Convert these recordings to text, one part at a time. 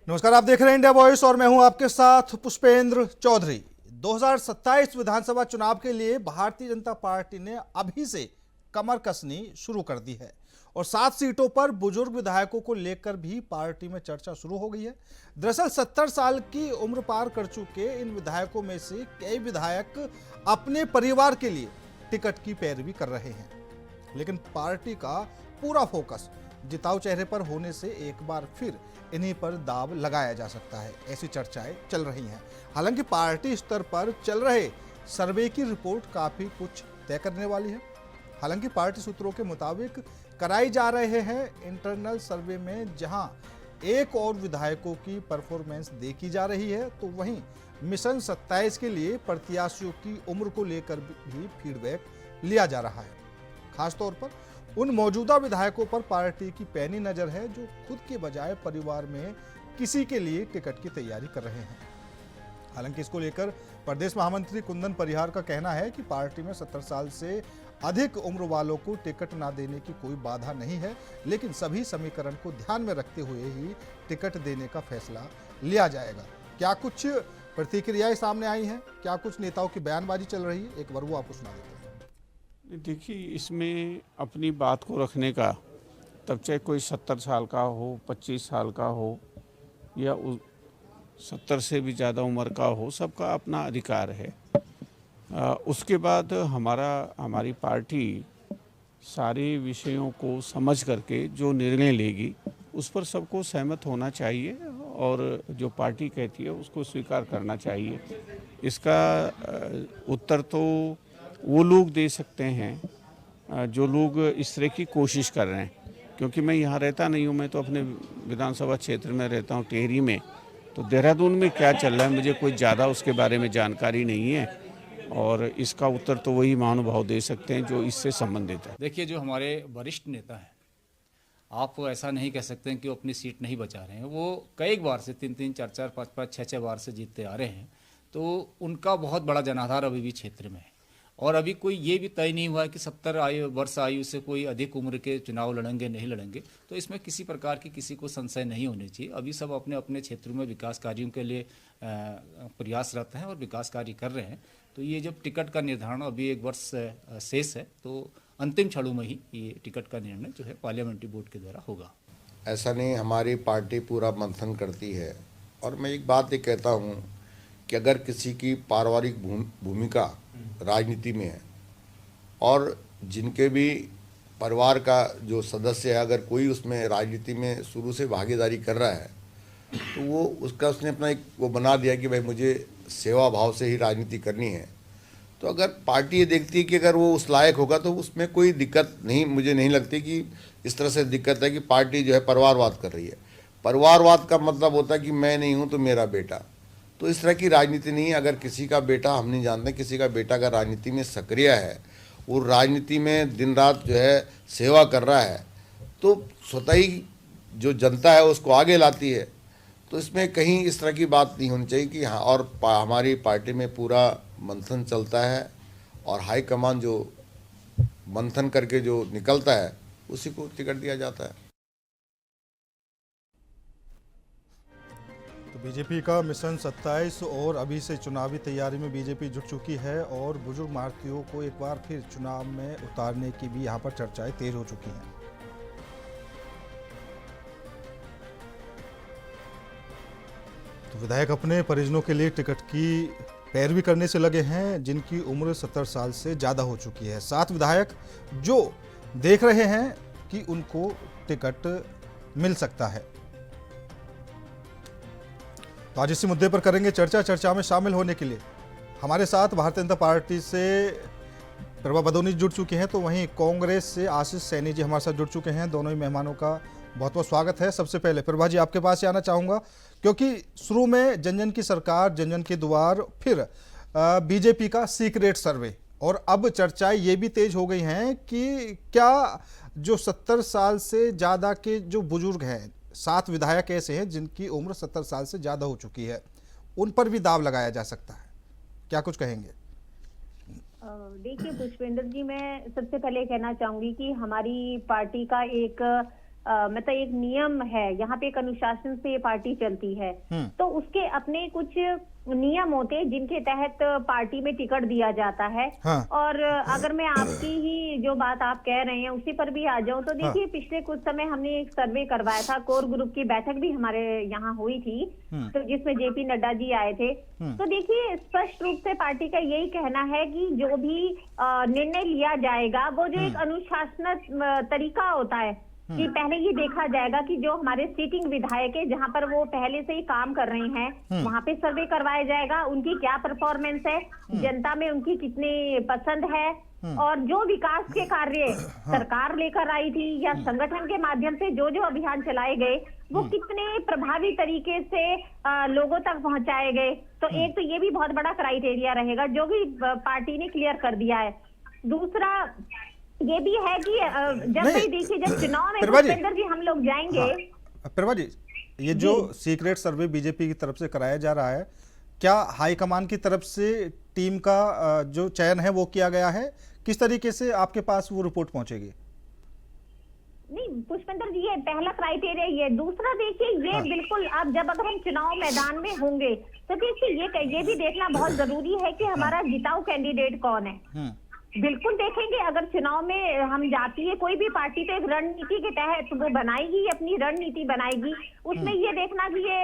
नमस्कार, आप देख रहे हैं इंडिया वॉइस और मैं हूं आपके साथ पुष्पेंद्र चौधरी। 2027 विधानसभा चुनाव के लिए भारतीय जनता पार्टी ने अभी से कमर कसनी शुरू कर दी है और 7 सीटों पर बुजुर्ग विधायकों को लेकर भी पार्टी में चर्चा शुरू हो गई है। दरअसल 70 साल की उम्र पार कर चुके इन विधायकों में से कई विधायक अपने परिवार के लिए टिकट की पैरवी कर रहे हैं, लेकिन पार्टी का पूरा फोकस जिताऊ चेहरे पर होने से एक बार फिर इन्हीं पर दाव लगाया जा सकता है, ऐसी चर्चाएं चल रही हैं। हालांकि पार्टी स्तर पर चल रहे सर्वे की रिपोर्ट काफी कुछ तय करने वाली है। हालांकि पार्टी सूत्रों के मुताबिक कराई जा रहे हैं इंटरनल सर्वे में जहां एक और विधायकों की परफॉर्मेंस देखी जा रही है, तो वहीं मिशन 27 के लिए प्रत्याशियों की उम्र को लेकर भी फीडबैक लिया जा रहा है। खासतौर पर उन मौजूदा विधायकों पर पार्टी की पैनी नजर है जो खुद के बजाय परिवार में किसी के लिए टिकट की तैयारी कर रहे हैं। हालांकि इसको लेकर प्रदेश महामंत्री कुंदन परिहार का कहना है कि पार्टी में 70 साल से अधिक उम्र वालों को टिकट ना देने की कोई बाधा नहीं है, लेकिन सभी समीकरण को ध्यान में रखते हुए ही टिकट देने का फैसला लिया जाएगा। क्या कुछ प्रतिक्रियाएं सामने आई हैं, क्या कुछ नेताओं की बयानबाजी चल रही है, एक बार वो आपको सुना देते हैं। देखिए, इसमें अपनी बात को रखने का, तब चाहे कोई 70 साल का हो, 25 साल का हो या 70 से भी ज़्यादा उम्र का हो, सबका अपना अधिकार है। उसके बाद हमारी पार्टी सारे विषयों को समझ करके जो निर्णय लेगी उस पर सबको सहमत होना चाहिए और जो पार्टी कहती है उसको स्वीकार करना चाहिए। इसका उत्तर तो वो लोग दे सकते हैं जो लोग इस तरह की कोशिश कर रहे हैं, क्योंकि मैं यहाँ रहता नहीं हूँ। मैं तो अपने विधानसभा क्षेत्र में रहता हूँ, टिहरी में। तो देहरादून में क्या चल रहा है मुझे कोई ज़्यादा उसके बारे में जानकारी नहीं है और इसका उत्तर तो वही महानुभाव दे सकते हैं जो इससे संबंधित है। देखिए, जो हमारे वरिष्ठ नेता हैं, आप ऐसा नहीं कह सकते हैं कि वो अपनी सीट नहीं बचा रहे हैं। वो कई बार से 3-3, 4-4, 5-5, 6-6 बार से जीतते आ रहे हैं, तो उनका बहुत बड़ा जनाधार अभी भी क्षेत्र में है। और अभी कोई ये भी तय नहीं हुआ है कि 70 वर्ष आयु से कोई अधिक उम्र के चुनाव लड़ेंगे नहीं लड़ेंगे, तो इसमें किसी प्रकार की किसी को संशय नहीं होनी चाहिए। अभी सब अपने अपने क्षेत्रों में विकास कार्यों के लिए प्रयासरत हैं और विकास कार्य कर रहे हैं। तो ये जब टिकट का निर्धारण अभी 1 वर्ष शेष है, तो अंतिम क्षणों में ही ये टिकट का निर्णय जो है पार्लियामेंट्री बोर्ड के द्वारा होगा। ऐसा नहीं, हमारी पार्टी पूरा मंथन करती है। और मैं एक बात ये कहता हूँ कि अगर किसी की पारिवारिक भूमिका राजनीति में है और जिनके भी परिवार का जो सदस्य है, अगर कोई उसमें राजनीति में शुरू से भागीदारी कर रहा है, तो वो उसने अपना एक वो बना दिया कि भाई मुझे सेवा भाव से ही राजनीति करनी है। तो अगर पार्टी ये देखती है कि अगर वो उस लायक होगा तो उसमें कोई दिक्कत नहीं, मुझे नहीं लगती कि इस तरह से दिक्कत है कि पार्टी जो है परिवारवाद कर रही है। परिवारवाद का मतलब होता है कि मैं नहीं हूँ तो मेरा बेटा, तो इस तरह की राजनीति नहीं है। अगर किसी का बेटा, हम नहीं जानते, किसी का बेटा अगर राजनीति में सक्रिय है, वो राजनीति में दिन रात जो है सेवा कर रहा है, तो स्वतः ही जो जनता है उसको आगे लाती है। तो इसमें कहीं इस तरह की बात नहीं होनी चाहिए कि हाँ। और हमारी पार्टी में पूरा मंथन चलता है और हाईकमान जो मंथन करके जो निकलता है उसी को टिकट दिया जाता है। तो बीजेपी का मिशन 27 और अभी से चुनावी तैयारी में बीजेपी जुट चुकी है और बुजुर्ग भारतीयों को एक बार फिर चुनाव में उतारने की भी यहां पर चर्चाएं तेज हो चुकी हैं। तो विधायक अपने परिजनों के लिए टिकट की पैरवी करने से लगे हैं जिनकी उम्र 70 साल से ज़्यादा हो चुकी है। 7 विधायक जो देख रहे हैं कि उनको टिकट मिल सकता है। तो आज इसी मुद्दे पर करेंगे चर्चा में शामिल होने के लिए हमारे साथ भारतीय जनता पार्टी से प्रभा बदौनी जुड़ चुकी हैं, तो वहीं कांग्रेस से आशीष सैनी जी हमारे साथ जुड़ चुके हैं। दोनों ही मेहमानों का बहुत बहुत स्वागत है। सबसे पहले प्रभा जी आपके पास ही आना चाहूँगा, क्योंकि शुरू में जन जन की सरकार, जन जन के द्वार, फिर बीजेपी का सीक्रेट सर्वे और अब चर्चाएं ये भी तेज हो गई हैं कि क्या जो 70 साल से ज़्यादा के जो बुजुर्ग हैं, 7 विधायक ऐसे हैं जिनकी उम्र 70 साल से ज़्यादा हो चुकी है, उन पर भी दाव लगाया जा सकता है। क्या कुछ कहेंगे? देखिए पुष्पेंद्र जी, मैं सबसे पहले कहना चाहूंगी कि हमारी पार्टी का एक मतलब एक नियम है, यहाँ पे एक अनुशासन से ये पार्टी चलती है। तो उसके अपने कुछ नियम होते हैं जिनके तहत पार्टी में टिकट दिया जाता है। हाँ। और अगर मैं आपकी ही जो बात आप कह रहे हैं उसी पर भी आ जाऊं तो देखिए, पिछले कुछ समय हमने एक सर्वे करवाया था, कोर ग्रुप की बैठक भी हमारे यहाँ हुई थी, तो जिसमें जेपी नड्डा जी आए थे। तो देखिए, स्पष्ट रूप से पार्टी का यही कहना है कि जो भी निर्णय लिया जाएगा वो जो एक अनुशासनात्मक तरीका होता है कि पहले ये देखा जाएगा कि जो हमारे सीटिंग विधायक है जहां पर वो पहले से ही काम कर रहे हैं वहां पे सर्वे करवाया जाएगा, उनकी क्या परफॉर्मेंस है, जनता में उनकी कितनी पसंद है, और जो विकास के कार्य सरकार लेकर आई थी या संगठन के माध्यम से जो जो अभियान चलाए गए वो कितने प्रभावी तरीके से लोगों तक पहुंचाए गए। तो एक तो ये भी बहुत बड़ा क्राइटेरिया रहेगा जो भी पार्टी ने क्लियर कर दिया है। दूसरा ये भी है कि जब भी देखिए, जब चुनाव में भूपेंद्र जी हम लोग जाएंगे। प्रभा जी, ये जो सीक्रेट सर्वे बीजेपी की तरफ से कराया जा रहा है, क्या हाईकमान की तरफ से टीम का जो चयन है वो किया गया है? किस तरीके से आपके पास वो रिपोर्ट पहुंचेगी? नहीं पुष्पेंद्र जी, ये पहला क्राइटेरिया ये। दूसरा देखिए, ये बिल्कुल अब जब अगर हम चुनाव मैदान में होंगे तो देखिए ये भी देखना बहुत जरूरी है कि हमारा जिताऊ कैंडिडेट कौन है। बिल्कुल देखेंगे, अगर चुनाव में हम जाती है कोई भी पार्टी तो एक रणनीति के तहत वो बनाएगी, अपनी रणनीति बनाएगी। उसमें ये देखना कि ये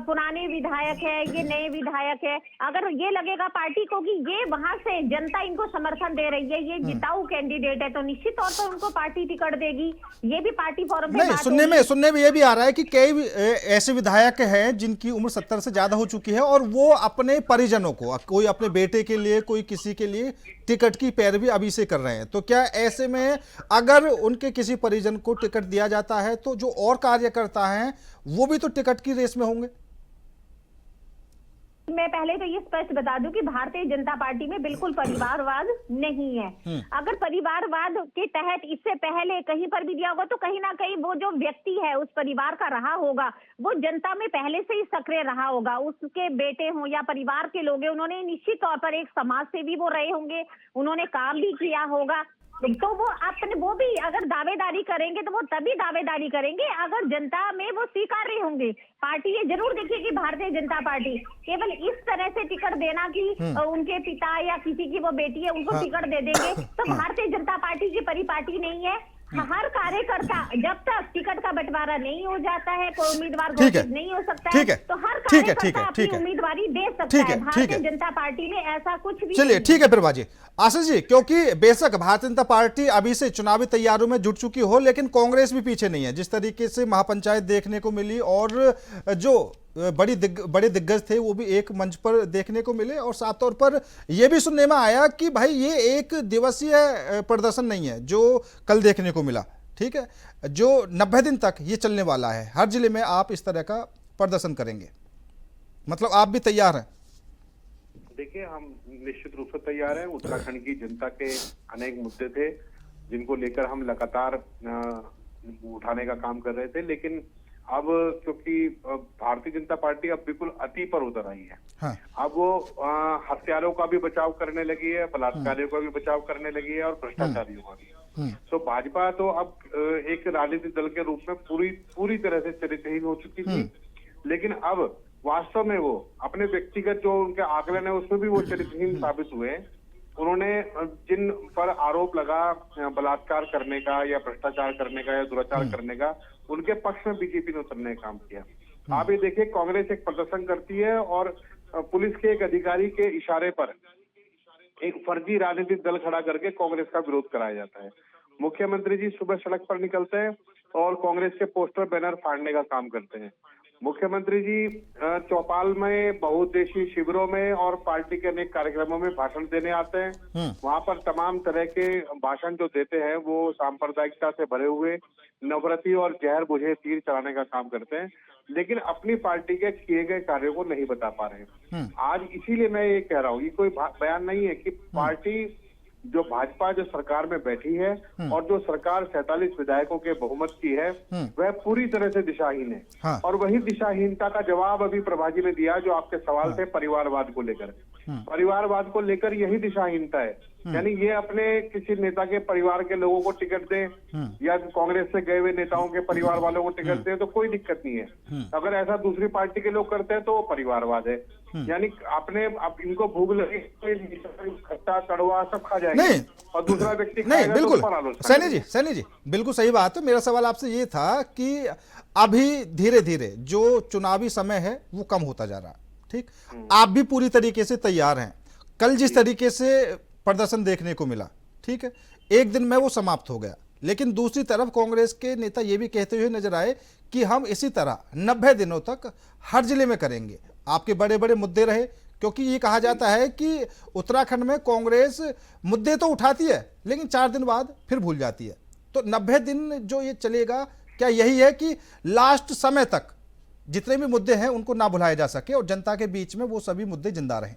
पुराने विधायक है, ये नए विधायक है, अगर ये लगेगा पार्टी को कि ये वहां से जनता इनको समर्थन दे रही है, ये जिताऊ कैंडिडेट है, तो निश्चित तौर पर उनको पार्टी टिकट देगी। ये भी पार्टी फोरम पे सुनने में ये भी आ रहा है कि कई ऐसे विधायक हैं जिनकी उम्र 70 से ज्यादा हो चुकी है और वो अपने परिजनों को, कोई अपने बेटे के लिए, कोई किसी के लिए टिकट की पैरवी अभी से कर रहे हैं। तो क्या ऐसे में अगर उनके किसी परिजन को टिकट दिया जाता है तो जो और कार्यकर्ता हैं वो भी तो टिकट की रेस में होंगे? मैं पहले तो ये स्पष्ट बता दूं कि भारतीय जनता पार्टी में बिल्कुल परिवारवाद नहीं है। अगर परिवारवाद के तहत इससे पहले कहीं पर भी दिया होगा तो कहीं ना कहीं वो जो व्यक्ति है उस परिवार का रहा होगा, वो जनता में पहले से ही सक्रिय रहा होगा, उसके बेटे हों या परिवार के लोग हैं, उन्होंने निश्चित तौर पर एक समाज सेवी वो रहे होंगे, उन्होंने काम भी किया होगा। तो वो अपने वो भी अगर दावेदारी करेंगे तो वो तभी दावेदारी करेंगे अगर जनता में वो स्वीकार्य होंगे। पार्टी ये जरूर देखिए कि भारतीय जनता पार्टी केवल इस तरह से टिकट देना कि उनके पिता या किसी की वो बेटी है उनको टिकट दे देंगे, तो भारतीय जनता पार्टी की परिपाटी नहीं है। हर कार्यकर्ता जब तक टिकट का बंटवारा नहीं हो जाता है, कोई उम्मीदवार घोषित नहीं हो सकता है, तो हर कार्यकर्ता अपनी उम्मीदवारी दे सकता है। भारतीय जनता पार्टी में ऐसा कुछ भी चलिए ठीक है प्रभा जी। आशीष जी, क्योंकि बेशक भारतीय जनता पार्टी अभी से चुनावी तैयारियों में जुट चुकी हो, लेकिन कांग्रेस भी पीछे नहीं है। जिस तरीके से महापंचायत देखने को मिली और जो बड़े दिग्गज थे वो भी एक मंच पर देखने को मिले, और साफ तौर पर यह भी सुनने में आया कि भाई ये एक दिवसीय प्रदर्शन नहीं है जो कल देखने को मिला, ठीक है, जो 90 दिन तक ये चलने वाला है। हर जिले में आप इस तरह का प्रदर्शन करेंगे, मतलब आप भी तैयार हैं? देखिए, हम निश्चित रूप से तैयार हैं। उत्तराखंड की जनता के अनेक मुद्दे थे जिनको लेकर हम लगातार उठाने का काम कर रहे थे, लेकिन अब क्योंकि भारतीय जनता पार्टी अब बिल्कुल अति पर उतर आई है। हाँ। अब वो हत्यारों का भी बचाव करने लगी है, बलात्कारियों का भी बचाव करने लगी है और भ्रष्टाचारियों का भी। तो भाजपा तो अब एक राजनीतिक दल के रूप में पूरी तरह से चरित्रहीन हो चुकी थी, लेकिन अब वास्तव में वो अपने व्यक्तिगत जो उनके आकलन है उसमें भी वो चरित्रहीन साबित हुए। उन्होंने जिन पर आरोप लगा बलात्कार करने का या भ्रष्टाचार करने का या दुराचार करने का, उनके पक्ष में बीजेपी ने उतरने का काम किया। आप ये देखिए, कांग्रेस एक प्रदर्शन करती है और पुलिस के एक अधिकारी के इशारे पर एक फर्जी राजनीतिक दल खड़ा करके कांग्रेस का विरोध कराया जाता है। मुख्यमंत्री जी सुबह सड़क पर निकलते हैं और कांग्रेस के पोस्टर बैनर फाड़ने का काम करते हैं। मुख्यमंत्री जी चौपाल में बहुउद्देशीय शिविरों में और पार्टी के अनेक कार्यक्रमों में भाषण देने आते हैं। वहां पर तमाम तरह के भाषण जो देते हैं वो सांप्रदायिकता से भरे हुए, नफरती और जहर बुझे तीर चलाने का काम करते हैं, लेकिन अपनी पार्टी के किए गए कार्यों को नहीं बता पा रहे हैं। आज इसीलिए मैं ये कह रहा हूँ, ये कोई बयान नहीं है कि पार्टी जो भाजपा जो सरकार में बैठी है और जो सरकार 47 विधायकों के बहुमत की है वह पूरी तरह से दिशाहीन है। और वही दिशाहीनता का जवाब अभी प्रभा जी ने दिया जो आपके सवाल थे परिवारवाद को लेकर। परिवारवाद को लेकर यही दिशाहीनता है। यानी ये अपने किसी नेता के परिवार के लोगों को टिकट दें या कांग्रेस से गए हुए नेताओं के परिवार वालों को टिकट दें तो कोई दिक्कत नहीं है। अगर ऐसा दूसरी पार्टी के लोग करते हैं तो वो परिवारवाद है। यानी अपने अब इनको भूख लगी तो खट्टा कड़वा सब खा जाएंगे और दूसरा व्यक्ति नहीं, खाएगा बिल्कुल तो उस पर आलोचना करेंगे। सैनी जी बिल्कुल सही बात है। मेरा सवाल आपसे ये था कि अभी धीरे धीरे जो चुनावी समय है वो कम होता जा रहा है, ठीक, आप भी पूरी तरीके से तैयार हैं। कल जिस तरीके से प्रदर्शन देखने को मिला, ठीक है, एक दिन में वो समाप्त हो गया, लेकिन दूसरी तरफ कांग्रेस के नेता ये भी कहते हुए नजर आए कि हम इसी तरह 90 दिनों तक हर जिले में करेंगे। आपके बड़े बड़े मुद्दे रहे, क्योंकि ये कहा जाता है कि उत्तराखंड में कांग्रेस मुद्दे तो उठाती है लेकिन 4 दिन बाद फिर भूल जाती है। तो 90 दिन जो ये चलेगा, क्या यही है कि लास्ट समय तक जितने भी मुद्दे हैं उनको ना भुलाया जा सके और जनता के बीच में वो सभी मुद्दे जिंदा रहें?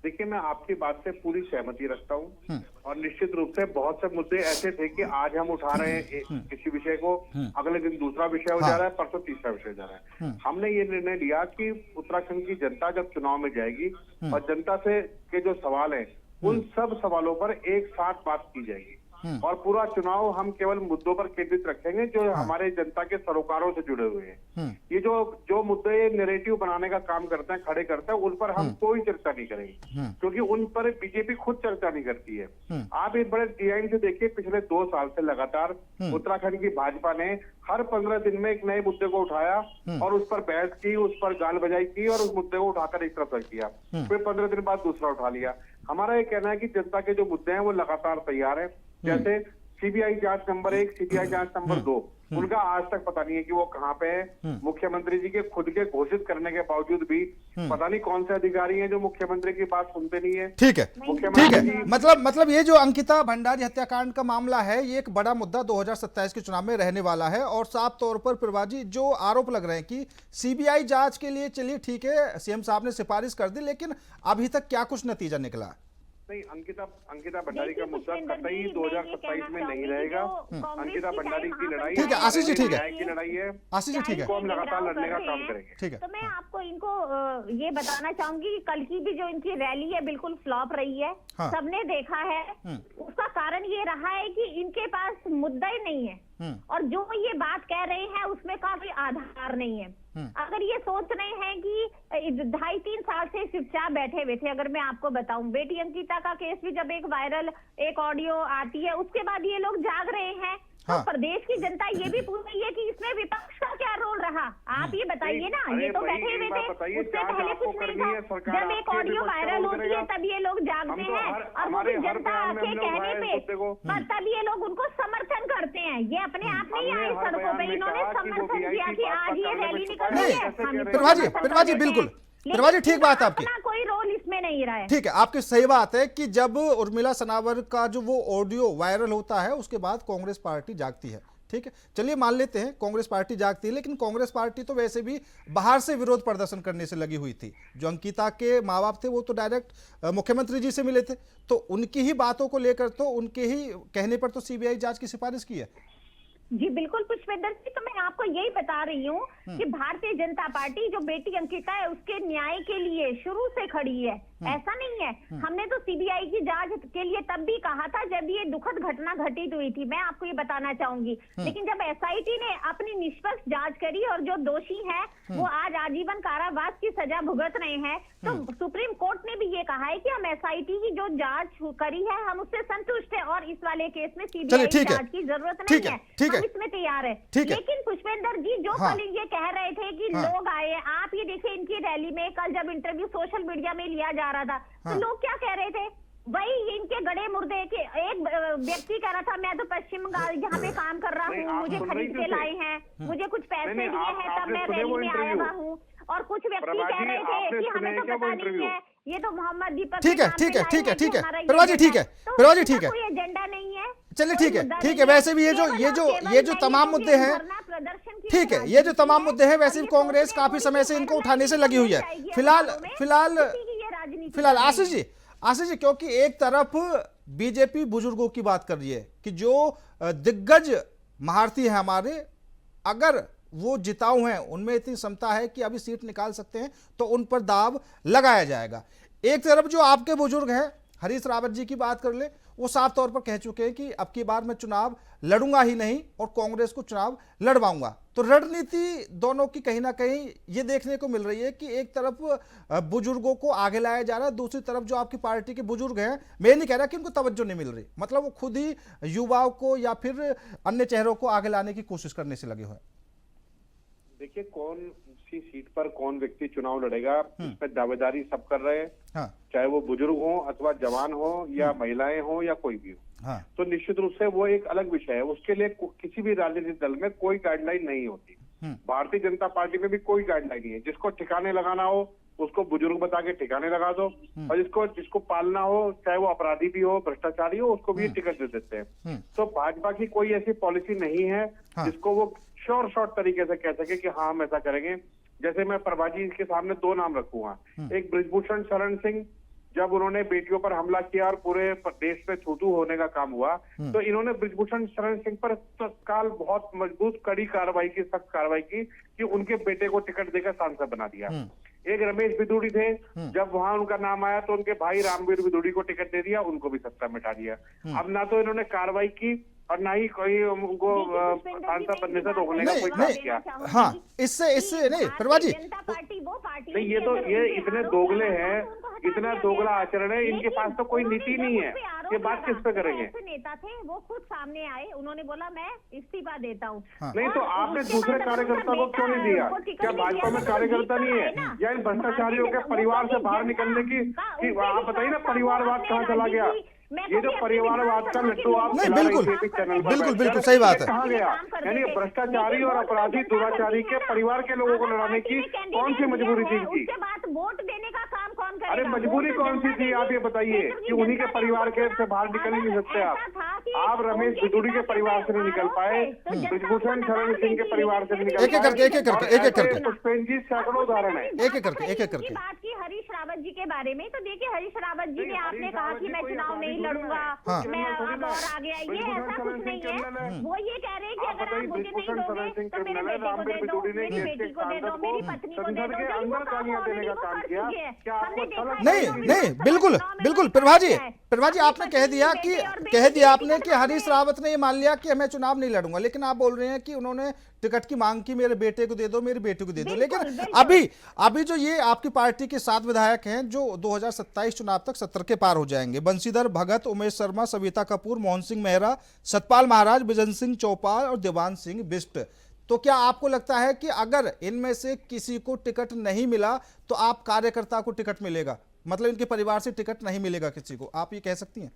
देखिए, मैं आपकी बात से पूरी सहमति रखता हूँ और निश्चित रूप से बहुत से मुद्दे ऐसे थे कि आज हम उठा रहे हैं किसी विषय को, अगले दिन दूसरा विषय हो जा रहा है, परसों तीसरा विषय हो जा रहा है। हमने ये निर्णय लिया कि उत्तराखंड की जनता जब चुनाव में जाएगी और जनता से के जो सवाल है उन सब सवालों पर एक साथ बात की जाएगी और पूरा चुनाव हम केवल मुद्दों पर केंद्रित रखेंगे जो हमारे जनता के सरोकारों से जुड़े हुए हैं। ये जो मुद्दे नैरेटिव बनाने का काम करते हैं, खड़े करते हैं, उन पर हम कोई चर्चा नहीं करेंगे क्योंकि उन पर बीजेपी खुद चर्चा नहीं करती है। आप एक बड़े डिजाइन से देखिए, पिछले 2 साल से लगातार उत्तराखंड की भाजपा ने हर 15 दिन में एक नए मुद्दे को उठाया और उस पर बहस की, उस पर गाल बजाई की और उस मुद्दे को उठाकर एक तरफ रख दिया, फिर 15 दिन बाद दूसरा उठा लिया। हमारा ये कहना है कि जनता के जो मुद्दे हैं वो लगातार तैयार है। जैसे सीबीआई जांच नंबर 1, सीबीआई जांच नंबर 2, उनका आज तक पता नहीं है कि वो कहाँ पे है। मुख्यमंत्री जी के खुद के घोषित करने के बावजूद भी पता नहीं कौन से अधिकारी हैं जो मुख्यमंत्री की बात सुनते नहीं है। ठीक है, ठीक है। मतलब ये जो अंकिता भंडारी हत्याकांड का मामला है, ये एक बड़ा मुद्दा 2027 के चुनाव में रहने वाला है और साफ तौर पर प्रभाजी जो आरोप लग रहे हैं कि सीबीआई जांच के लिए, चलिए ठीक है, सीएम साहब ने सिफारिश कर दी, लेकिन अभी तक क्या कुछ नतीजा निकला? नहीं, अंकिता भंडारी का मुद्दा कतई 2027 में नहीं रहेगा। अंकिता भंडारी की लड़ाई, ठीक है आशीष जी, ठीक है की लड़ाई है, आशीष जी, ठीक है, हम लगातार लड़ने का काम करेंगे। ठीक है। तो मैं आपको इनको ये बताना चाहूंगी कि कल की भी जो इनकी रैली है बिल्कुल फ्लॉप रही है। हाँ। सबने देखा है। उसका कारण ये रहा है कि इनके पास मुद्दा ही नहीं है और जो ये बात कह रहे हैं उसमें कोई आधार नहीं है। अगर ये सोच रहे हैं कि 2.5-3 साल से चुपचाप बैठे हुए थे, अगर मैं आपको बताऊं, बेटी अंकिता का केस भी जब एक वायरल एक ऑडियो आती है उसके बाद ये लोग जाग रहे हैं। हाँ। तो प्रदेश की जनता ये भी पूछ रही है कि इसमें विपक्ष का क्या रोल रहा, आप ये बताइए ना। ये तो बैठे हुए थे, उससे पहले कुछ नहीं था। जब एक ऑडियो वायरल होती है तब ये लोग जागते हैं और वो भी जनता के कहने पे, तब ये लोग उनको समर्थन करते हैं। ये अपने आप नहीं आए सड़कों पे, इन्होंने समर्थन किया कि आज ये रैली निकल रही है। प्रभाजी बिल्कुल, प्रभाजी ठीक बात है आपकी, कोई रोल इसमें नहीं रहा है। ठीक है, आपकी सही बात है कि जब उर्मिला सनावर का जो वो ऑडियो वायरल होता है उसके बाद कांग्रेस पार्टी जागती है, ठीक है, चलिए मान लेते हैं कांग्रेस पार्टी जागती है, लेकिन कांग्रेस पार्टी तो वैसे भी बाहर से विरोध प्रदर्शन करने से लगी हुई थी। जो अंकिता के माँ बाप थे वो तो डायरेक्ट मुख्यमंत्री जी से मिले थे, तो उनकी ही बातों को लेकर, तो उनके ही कहने पर तो सीबीआई जांच की सिफारिश की है। जी बिल्कुल पुष्पेंद्र जी, तो मैं आपको यही बता रही हूँ कि भारतीय जनता पार्टी जो बेटी अंकिता है उसके न्याय के लिए शुरू से खड़ी है। ऐसा नहीं है, हमने तो सीबीआई की जांच के लिए तब भी कहा था जब ये दुखद घटना घटित हुई थी, मैं आपको ये बताना चाहूंगी। लेकिन जब एसआईटी ने अपनी निष्पक्ष जांच करी और जो दोषी है वो आज आजीवन कारावास की सजा भुगत रहे हैं, तो सुप्रीम कोर्ट ने भी ये कहा है कि हम एसआईटी की जो जांच करी है हम उससे संतुष्ट है और इस वाले केस में सीबीआई जांच की जरूरत नहीं है, हम इसमें तैयार है। लेकिन पुष्पेंद्र जी जो कल ये कह रहे थे कि लोग आए, आप ये देखिए इनकी रैली में कल जब इंटरव्यू सोशल मीडिया में लिया जा रहा था तो लोग क्या कह रहे थे, वही इनके गड़े मुर्दे के एक व्यक्ति कह रहा था मैं तो पश्चिम बंगाल जहाँ पे काम कर रहा हूँ, मुझे खरीद के लाए हैं, मुझे कुछ पैसे दिए हैं तब मैं रैली में आया हुआ हूँ। और कुछ व्यक्ति कह रहे थे कि हमें तो पता नहीं है, ये तो मोहम्मद दीपक, ठीक है, ठीक है, ठीक है, ठीक है प्रभाजी, ठीक है प्रभाजी, ठीक है, कोई एजेंडा नहीं है। चलिए ठीक है, ठीक है, वैसे भी ये जो तमाम मुद्दे हैं, ठीक है, ये जो तमाम मुद्दे हैं वैसे भी कांग्रेस काफी समय से इनको उठाने से लगी हुई है। फिलहाल आशीष जी, क्योंकि एक तरफ बीजेपी बुजुर्गों की बात कर रही है कि जो दिग्गज महारथी है हमारे, अगर वो जिताऊ हैं, उनमें इतनी क्षमता है कि अभी सीट निकाल सकते हैं, तो उन पर दाव लगाया जाएगा। एक तरफ जो आपके बुजुर्ग हैं, हरीश रावत जी की बात कर ले, वो साफ तौर पर कह चुके हैं कि अब की बार मैं चुनाव लड़ूंगा ही नहीं और कांग्रेस को चुनाव लड़वाऊंगा। तो रणनीति दोनों की कहीं ना कहीं ये देखने को मिल रही है कि एक तरफ बुजुर्गों को आगे लाया जा रहा है, दूसरी तरफ जो आपकी पार्टी के बुजुर्ग हैं, मैं नहीं कह रहा कि उनको तवज्जो नहीं मिल रही, मतलब वो खुद ही युवाओं को या फिर अन्य चेहरों को आगे लाने की कोशिश करने से लगे हुए हैं। देखिए, कौन सी सीट पर कौन व्यक्ति चुनाव लड़ेगा, इसमें दावेदारी सब कर रहे हैं। हाँ। चाहे वो बुजुर्ग हो अथवा जवान हो या महिलाएं हो या कोई भी हो। हाँ। तो निश्चित रूप से वो एक अलग विषय है, उसके लिए किसी भी राजनीतिक दल में कोई गाइडलाइन नहीं होती। भारतीय जनता पार्टी में भी कोई गाइडलाइन नहीं है। जिसको ठिकाने लगाना हो उसको बुजुर्ग बता के ठिकाने लगा दो, और जिसको पालना हो, चाहे वो अपराधी भी हो, भ्रष्टाचारी हो, उसको भी टिकट दे देते हैं। तो भाजपा की कोई ऐसी पॉलिसी नहीं है जिसको वो शॉर्ट तरीके से कह सके कि हाँ हम ऐसा करेंगे। जैसे मैं प्रभाजी के सामने दो नाम रखूंगा, एक ब्रिजभूषण शरण सिंह, जब उन्होंने बेटियों पर हमला किया और पूरे देश में थूथू होने का काम हुआ, तो इन्होंने ब्रिजभूषण शरण सिंह पर तत्काल बहुत मजबूत कड़ी कार्रवाई की, सख्त कार्रवाई की कि उनके बेटे को टिकट देकर सांसद बना दिया। एक रमेश बिदुड़ी थे, जब वहां उनका नाम आया तो उनके भाई रामवीर बिदुड़ी को टिकट दे दिया, उनको भी सत्ता मिटा दिया। अब ना तो इन्होंने कार्रवाई की और ना ही कोई उनको सांसद बनने से रोकने का कोई काम किया। हाँ, इससे नहीं प्रभा जी, नहीं, ये इतने दोगले हैं, इतना दोगला आचरण है, इनके पास तो कोई नीति नहीं है। ये बात किस पे करेंगे? नेता थे वो खुद सामने आए, उन्होंने बोला मैं इस्तीफा देता हूँ। नहीं तो आपने दूसरे कार्यकर्ता को क्यों नहीं दिया? क्या भाजपा में कार्यकर्ता नहीं है? या इन भ्रष्टाचारियों के परिवार से बाहर निकलने की आप बताइए ना, परिवारवाद कहाँ चला गया? ये जो परिवारवाद का लड्डू आप नहीं, बिल्कुल सही बात है। कहाँ गया? यानी भ्रष्टाचारी और अपराधी दुराचारी के परिवार के लोगों को लड़ाने की कौन सी मजबूरी थी इनकी? वोट देने का काम कौन करेगा? अरे मजबूरी कौन सी थी, आप ये बताइए कि उन्हीं के परिवार के से बाहर निकल ही नहीं सकते आप रमेश बिदुड़ी के परिवार से नहीं निकल पाए, ब्रिजभूषण शरण सिंह के परिवार से नहीं निकल पाए। एक एक करके पुष्पेंद्र जी सैकड़ों उदाहरण है। एक एक करके बात की हरीश रावत जी के बारे में, तो देखिए हरीश रावत जी ने आपने कहा कि मैं चुनाव नहीं लड़ूंगा, मैं अब और आ गया, ये ऐसा कुछ नहीं है। वो ये कह रहे हैं कि अगर आप मुझे नहीं दोगे तो मेरे बेटे को दे दो, मेरी बेटी को दे दो, मेरी पत्नी को दे दो। नहीं, बिल्कुल प्रभा जी आपने कह दिया आपने कि हरीश रावत ने ये मान लिया कि मैं चुनाव नहीं लड़ूंगा, लेकिन आप बोल रहे हैं कि उन्होंने टिकट की मांग की, मेरे बेटे को दे दो, मेरी बेटी को दे दो। लेकिन अभी जो ये आपकी पार्टी के 7 विधायक हैं जो 2027 चुनाव तक 70 के पार हो जाएंगे, बंशीधर भगत, उमेश शर्मा, सविता कपूर, मोहन सिंह मेहरा, सतपाल महाराज, बिजन सिंह चौपाल और देवांश सिंह बिष्ट, तो क्या आपको लगता है कि अगर इनमें से किसी को टिकट नहीं मिला तो आप कार्यकर्ता को टिकट मिलेगा, मतलब इनके परिवार से टिकट नहीं मिलेगा किसी को, आप ये कह सकती हैं?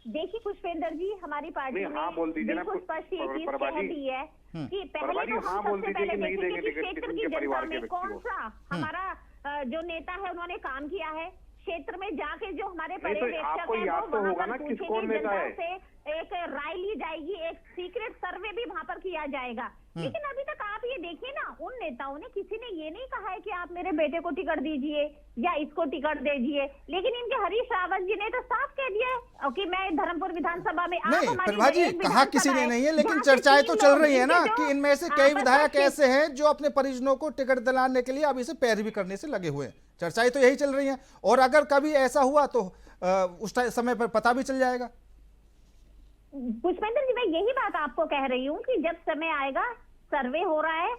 देखिए पुष्पेंद्र जी, हमारी पार्टी में बोल दीजिए ना, बिल्कुल स्पष्ट ये चीज कह दी है कि पहले तो हम सबसे पहले देखेंगे कि क्षेत्र की जनता में कौन सा हमारा जो नेता है उन्होंने काम किया है, क्षेत्र में जाके जो हमारे पर्यवेक्षक है वो वहां पर पूछेंगे, जनता से एक राय ली जाएगी, एक सीक्रेट सर्वे भी वहां पर किया जाएगा। लेकिन अभी तक आप ये देखिए ना, उन नेताओं ने किसी ने ये नहीं कहा है कि आप मेरे बेटे को टिकट दीजिए या इसको टिकट दीजिए, लेकिन इनके हरीश रावत जी ने तो साफ कह दिया है कि मैं धर्मपुर विधानसभा में नहीं प्रभा जी कहा किसी ने नहीं है, लेकिन चर्चाएं तो चल रही है ना कि इनमें से कई विधायक ऐसे हैं जो अपने परिजनों को टिकट दिलाने के लिए अभी से पैरवी करने से लगे हुए हैं, चर्चाएं तो यही चल रही हैं। और अगर कभी ऐसा हुआ तो उस समय पर पता भी चल जाएगा। पुष्पेंद्र जी, मैं यही बात आपको कह रही हूँ कि जब समय आएगा, सर्वे हो रहा है,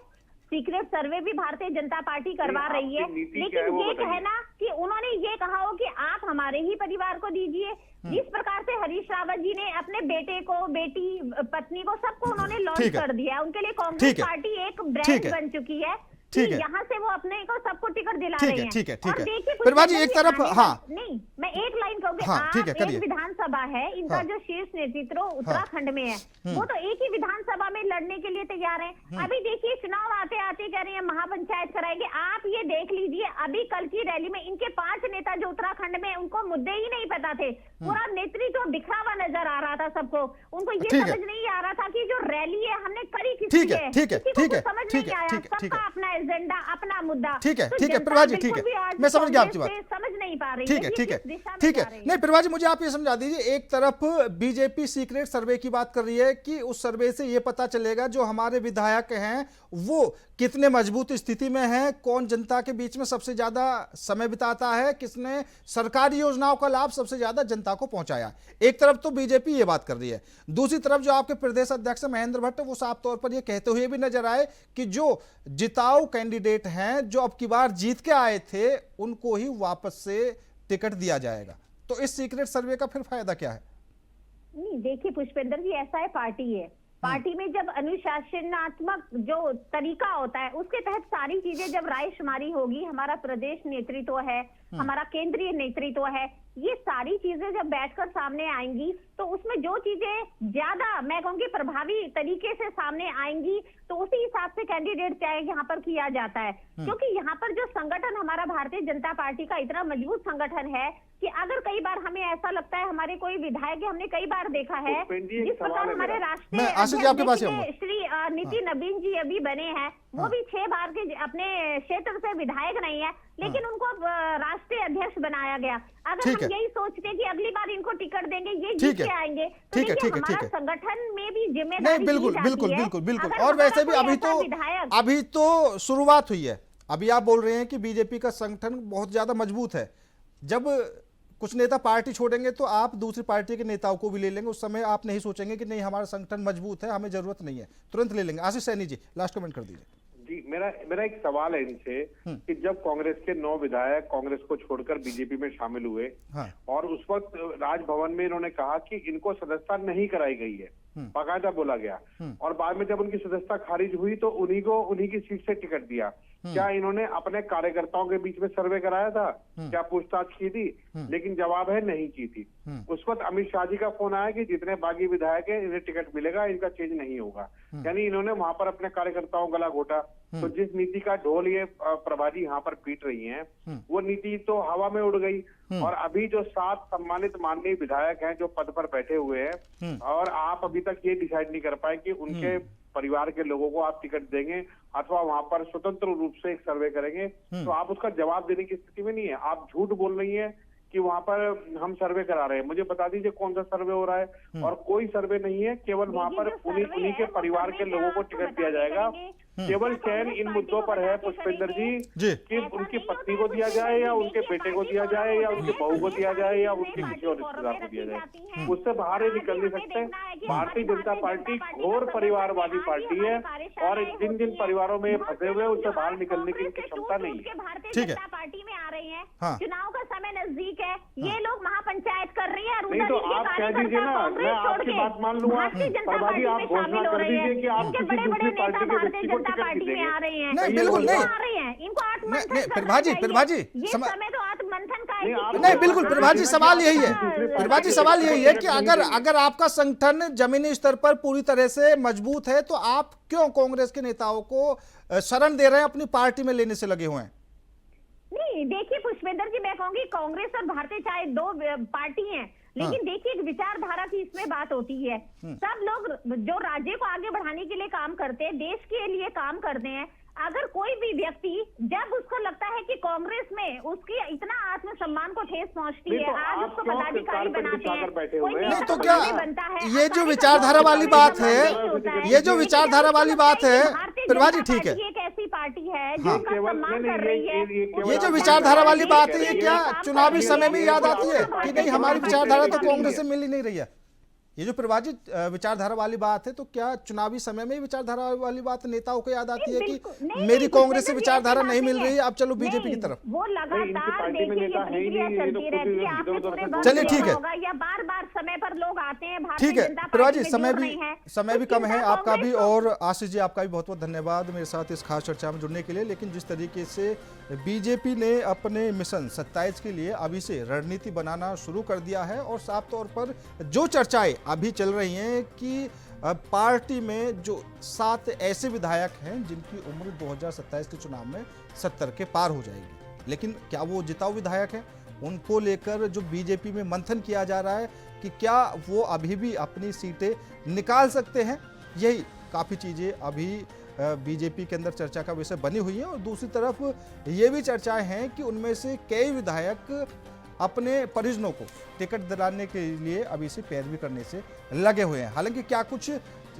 सीक्रेट सर्वे भी भारतीय जनता पार्टी करवा रही है, लेकिन ये कहना कि उन्होंने ये कहा हो कि आप हमारे ही परिवार को दीजिए, जिस प्रकार से हरीश रावत जी ने अपने बेटे को, बेटी, पत्नी को, सबको उन्होंने लॉन्च कर दिया, उनके लिए कांग्रेस पार्टी एक ब्रांड बन चुकी है। ठीक है, यहाँ से वो अपने को सबको टिकट दिला रहे हैं। ठीक है प्रभा जी, एक तरफ नहीं, मैं एक लाइन कहूंगी, एक विधानसभा है, इनका जो शीर्ष नेतृत्व उत्तराखंड में है, वो तो एक ही विधानसभा में लड़ने के लिए तैयार है। अभी देखिए चुनाव आते आते कह रहे हैं महापंचायत कराएंगे। आप ये देख लीजिए, अभी कल की रैली में इनके 5 नेता जो उत्तराखंड में, उनको मुद्दे ही नहीं पता थे, पूरा नेतृत्व बिखरा हुआ नजर आ रहा था सबको, उनको ये समझ नहीं आ रहा था कि जो रैली है हमने करी किसकी है, समझ नहीं आया, सबका अपना एजेंडा, अपना मुद्दा। ठीक है प्रभा जी, ठीक है, मैं समझ गया आपकी बात, समझ नहीं पा रही। ठीक है नहीं प्रभा जी, मुझे आप ये समझा दीजिए, एक तरफ बीजेपी सीक्रेट सर्वे की बात कर रही है कि उस सर्वे से ये पता चलेगा जो हमारे हमारे विधायक हैं वो कितने मजबूत स्थिति में हैं, कौन जनता के बीच में सबसे ज्यादा समय बिताता है, किसने सरकारी योजनाओं का लाभ सबसे ज्यादा जनता को पहुंचाया। एक तरफ तो बीजेपी ये बात कर रही है, दूसरी तरफ जो आपके प्रदेश अध्यक्ष महेंद्र भट्ट वो साफ तौर पर ये कहते हुए भी नजर आए कि जो जिताऊ कैंडिडेट हैं, जो अब की बार जीत के आए थे, उनको ही वापस से टिकट दिया जाएगा। तो इस सीक्रेट सर्वे का फिर फायदा क्या है? नहीं, देखिए पुष्पेंद्र जी, ऐसा है, पार्टी है, पार्टी में जब अनुशासनात्मक जो तरीका होता है उसके तहत सारी चीजें जब रायशुमारी होगी, हमारा प्रदेश नेतृत्व है, हमारा केंद्रीय नेतृत्व है, ये सारी चीजें जब बैठकर सामने आएंगी तो उसमें जो चीजें ज्यादा मैं कहूंगी प्रभावी तरीके से सामने आएंगी तो उसी हिसाब से कैंडिडेट तय यहाँ पर किया जाता है। क्योंकि यहाँ पर जो संगठन हमारा भारतीय जनता पार्टी का इतना मजबूत संगठन है कि अगर कई बार हमें ऐसा लगता है, हमारे कोई विधायक हमने कई बार देखा है जिस प्रकार हमारे राष्ट्रीय श्री नितिन नवीन जी अभी बने हैं, वो भी 6 बार के अपने क्षेत्र से विधायक नहीं है, लेकिन उनको राष्ट्रीय अध्यक्ष बनाया गया। अगर हम यही सोचते कि अगली बार इनको टिकट देंगे, ये जीत के आएंगे, तो हमारा संगठन में भी जिम्मेदारी बिल्कुल। और वैसे भी अभी तो शुरुआत हुई है। अभी आप बोल रहे हैं कि बीजेपी का संगठन बहुत ज्यादा मजबूत है। जब कुछ नेता पार्टी छोड़ेंगे तो आप दूसरी पार्टी के नेताओं को भी ले लेंगे, उस समय आप नहीं सोचेंगे कि नहीं हमारा संगठन मजबूत है, हमें जरूरत नहीं है, तुरंत ले लेंगे। आशीष सैनी जी, लास्ट कमेंट कर दीजिए। जी, मेरा एक सवाल है इनसे कि जब कांग्रेस के 9 विधायक कांग्रेस को छोड़कर बीजेपी में शामिल हुए, और उस वक्त राजभवन में इन्होंने कहा कि इनको सदस्यता नहीं कराई गई है, बाकायदा बोला गया, और बाद में जब उनकी सदस्यता खारिज हुई तो उन्हीं की सीट से टिकट दिया। क्या इन्होंने अपने कार्यकर्ताओं के बीच में सर्वे कराया था? क्या पूछताछ की थी? लेकिन जवाब है नहीं की थी। उस वक्त अमित शाह जी का फोन आया कि जितने बागी विधायक हैं इन्हें टिकट मिलेगा, इनका चेंज नहीं होगा। यानी इन्होंने वहां पर अपने कार्यकर्ताओं गला घोटा। तो जिस नीति का ढोल ये प्रभारी यहाँ पर पीट रही हैं, वो नीति तो हवा में उड़ गई। और अभी जो 7 सम्मानित माननीय विधायक हैं जो पद पर बैठे हुए हैं, और आप अभी तक ये डिसाइड नहीं कर पाए कि उनके परिवार के लोगों को आप टिकट देंगे अथवा वहां पर स्वतंत्र रूप से एक सर्वे करेंगे, तो आप उसका जवाब देने की स्थिति में नहीं है। आप झूठ बोल रही हैं कि वहां पर हम सर्वे करा रहे हैं। मुझे बता दीजिए कौन सा सर्वे हो रहा है? और कोई सर्वे नहीं है, केवल वहां पर उन्हीं के परिवार के लोगों को टिकट दिया जाएगा। केवल चयन इन मुद्दों पर है पुष्पेंद्र जी कि उनकी पत्नी को दिया जाए या उनके बेटे को दिया जाए या उनके बहू को दिया जाए या उनके किसी और रिश्तेदार को दिया जाए, उससे बाहर ही निकल नहीं सकते। भारतीय जनता पार्टी घोर परिवारवादी पार्टी है, और जिन जिन परिवारों में फंसे हुए उससे बाहर निकलने की इनकी क्षमता नहीं है। भारतीय जनता पार्टी में आ रही है, चुनाव का समय नजदीक है, ये लोग महापंचायत कर रही है। नहीं तो आप कह दीजिए ना, मैं आपकी बात मान लूंगा, प्रभारी आप घोषणा कर दीजिए कि आप किसी दूसरी पार्टी के व्यक्ति को पार्टी में आ रहे हैं। नहीं, बिल्कुल नहीं आ रहे हैं, इनको आत्ममंथन प्रभाजी ये समय तो आत्ममंथन का है। नहीं, बिल्कुल प्रभाजी, सवाल यही है, प्रभाजी सवाल यही है कि अगर आपका संगठन जमीनी स्तर पर पूरी तरह से मजबूत है तो आप क्यों कांग्रेस के नेताओं को शरण दे रहे हैं, अपनी पार्टी में लेने से लगे हुए हैं? नहीं, देखिए पुष्पेंद्र जी, मैं कहूंगी कांग्रेस और भारतीय चाहे 2 पार्टी हैं, लेकिन देखिए एक विचारधारा की इसमें बात होती है। सब लोग जो राज्य को आगे बढ़ाने के लिए काम करते हैं, देश के लिए काम करते हैं, अगर कोई भी व्यक्ति जब उसको लगता है कि कांग्रेस में उसकी इतना आत्मसम्मान को ठेस पहुंचती है, आज उसको पदाधिकारी बनाते हैं, कोई नहीं तो क्या ये जो विचारधारा वाली बात है, ये जो विचारधारा वाली बात है प्रभाजी, ठीक है, एक ऐसी पार्टी है जो सम्मान कर रही है। ये जो विचारधारा वाली बात है, ये क्या चुनावी समय में याद आती है कि नहीं हमारी विचारधारा तो कांग्रेस से मिल ही नहीं रही है? ये जो प्रभाजी विचारधारा वाली बात है, तो क्या चुनावी समय में विचारधारा वाली बात नेताओं को याद आती है कि मेरी कांग्रेस से विचारधारा नहीं मिल रही है, अब चलो बीजेपी की तरफ? वो लगातार चलिए ठीक है, या बार समय पर लोग आते हैं। ठीक है प्रभाजी, समय भी कम है आपका भी, और आशीष जी आपका भी बहुत बहुत धन्यवाद मेरे साथ इस खास चर्चा में जुड़ने के लिए। लेकिन जिस तरीके से बीजेपी ने अपने मिशन 27 के लिए अभी से रणनीति बनाना शुरू कर दिया है, और साफ तौर पर जो चर्चाएं अभी चल रही हैं कि पार्टी में जो 7 ऐसे विधायक हैं जिनकी उम्र 2027 के चुनाव में 70 के पार हो जाएगी, लेकिन क्या वो जिताऊ विधायक हैं? उनको लेकर जो बीजेपी में मंथन किया जा रहा है कि क्या वो अभी भी अपनी सीटें निकाल सकते हैं, यही काफ़ी चीज़ें अभी बीजेपी के अंदर चर्चा का विषय बनी हुई है। और दूसरी तरफ ये भी चर्चाएं हैं कि उनमें से कई विधायक अपने परिजनों को टिकट दिलाने के लिए अभी से पैरवी करने से लगे हुए हैं। हालांकि क्या कुछ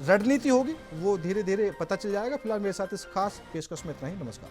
रणनीति होगी वो धीरे धीरे पता चल जाएगा। फिलहाल मेरे साथ इस खास पेशकश में इतना ही। नमस्कार।